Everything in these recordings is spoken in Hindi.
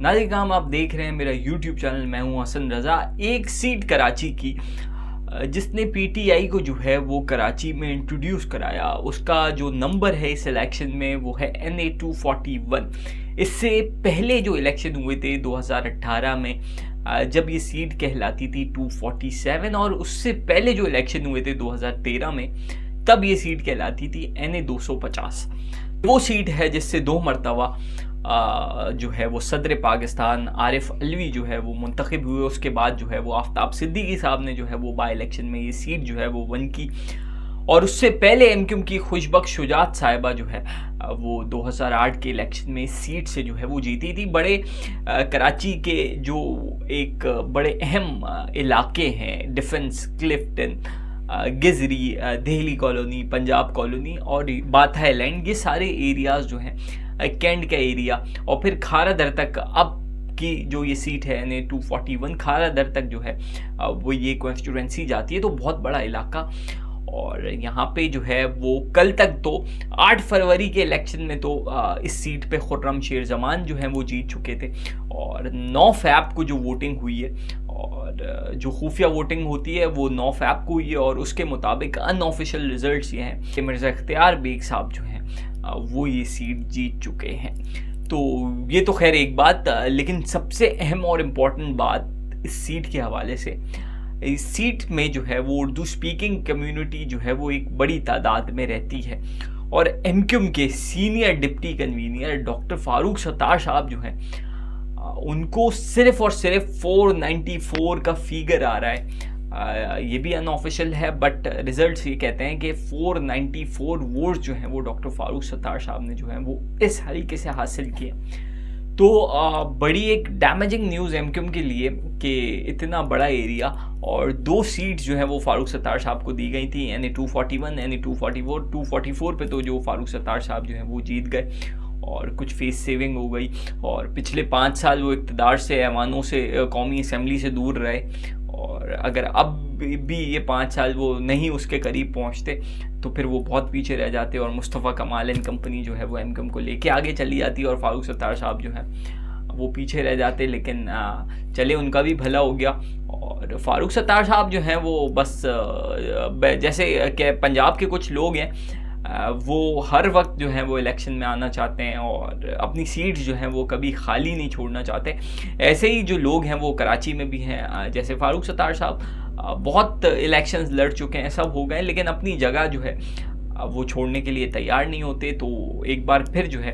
नाज़िर आप देख रहे हैं मेरा यूट्यूब चैनल। मैं हूं हसन रज़ा। एक सीट कराची की जिसने पीटीआई को जो है वो कराची में इंट्रोड्यूस कराया, उसका जो नंबर है इस इलेक्शन में वो है NA-241। इससे पहले जो इलेक्शन हुए थे 2018 में, जब ये सीट कहलाती थी 247, और उससे पहले जो इलेक्शन हुए थे 2013 में, तब ये सीट कहलाती थी NA-250। वो सीट है जिससे 2 मरतबा जो है वो सदर पाकिस्तान आरिफ अलवी जो है वो मुंतखब हुए। उसके बाद जो है वो आफ्ताब सिद्दीकी साहब ने जो है वो बाई इलेक्शन में ये सीट जो है वो वन की। और उससे पहले एमक्यूएम की खुशबख्श शुजात साहिबा जो है वो 2008 के इलेक्शन में सीट से जो है वो जीती थी। बड़े कराची के जो एक बड़े अहम इलाके हैं, defence, Clifton, Gizri, Delhi colony, Punjab colony और बाथा आइलैंड, ये सारे एरियाज़ जो हैं, कैंट का एरिया, और फिर खारा दर तक अब की जो ये सीट है NA-241 खारा दर तक जो है वो ये कॉन्स्टिट्यूंसी जाती है। तो बहुत बड़ा इलाका, और यहाँ पे जो है वो कल तक तो 8 फरवरी के इलेक्शन में तो इस सीट पे खुर्रम शेर जमान जो है वो जीत चुके थे। और 9 फैब को जो वोटिंग हुई है, और जो खुफिया वोटिंग होती है वो 9 फैब को हुई है, और उसके मुताबिक अनऑफिशियल रिजल्ट्स ये हैं कि मिर्ज़ा इख्तियार बेग साहब जो हैं वो ये सीट जीत चुके हैं। तो ये तो खैर एक बात, लेकिन सबसे अहम और इम्पॉर्टेंट बात इस सीट के हवाले से, इस सीट में जो है वो उर्दू स्पीकिंग कम्युनिटी जो है वो एक बड़ी तादाद में रहती है। और एमक्यूएम के senior deputy convener doctor Farooq Sattar साहब जो हैं उनको सिर्फ और सिर्फ 494 का फिगर आ रहा है। ये भी अनऑफिशियल है, बट रिजल्ट्स ये कहते हैं कि 494 वोट्स जो हैं वो डॉक्टर फारूक सत्तार साहब ने जो है वो इस हल्के से हासिल किए। तो बड़ी एक डैमेजिंग न्यूज़ एमक्यूएम के लिए कि इतना बड़ा एरिया और 2 सीट्स जो है वो फारूक सत्तार साहब को दी गई थी, NA-241, NA-244। 244 पे तो जो फारूक सत्तार साहब जो हैं वो जीत गए, और कुछ फेस सेविंग हो गई। और पिछले 5 साल वो इक़्तिदार से, ऐवानों से, कौमी असम्बली से दूर रहे, और अगर अब भी ये 5 साल वो नहीं उसके करीब पहुंचते तो फिर वो बहुत पीछे रह जाते, और मुस्तफ़ा कमाल एंड कंपनी जो है वो एमक्यूएम को लेके आगे चली जाती, और फारूक सत्तार साहब जो है वो पीछे रह जाते। लेकिन चले, उनका भी भला हो गया। और फारूक सत्तार साहब जो हैं वो बस जैसे कि पंजाब के कुछ लोग हैं, वो हर वक्त जो है वो इलेक्शन में आना चाहते हैं और अपनी सीट्स जो हैं वो कभी खाली नहीं छोड़ना चाहते। ऐसे ही जो लोग हैं वो कराची में भी हैं, जैसे फारूक सत्तार साहब बहुत इलेक्शंस लड़ चुके हैं, सब हो गए, लेकिन अपनी जगह जो है वो छोड़ने के लिए तैयार नहीं होते। तो एक बार फिर जो है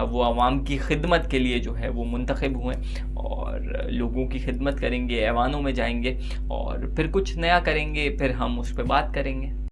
वो आवाम की खिदमत के लिए जो है वो मुंतखब हुए, और लोगों की खिदमत करेंगे, ऐवानों में जाएंगे और फिर कुछ नया करेंगे, फिर हम उस पर बात करेंगे।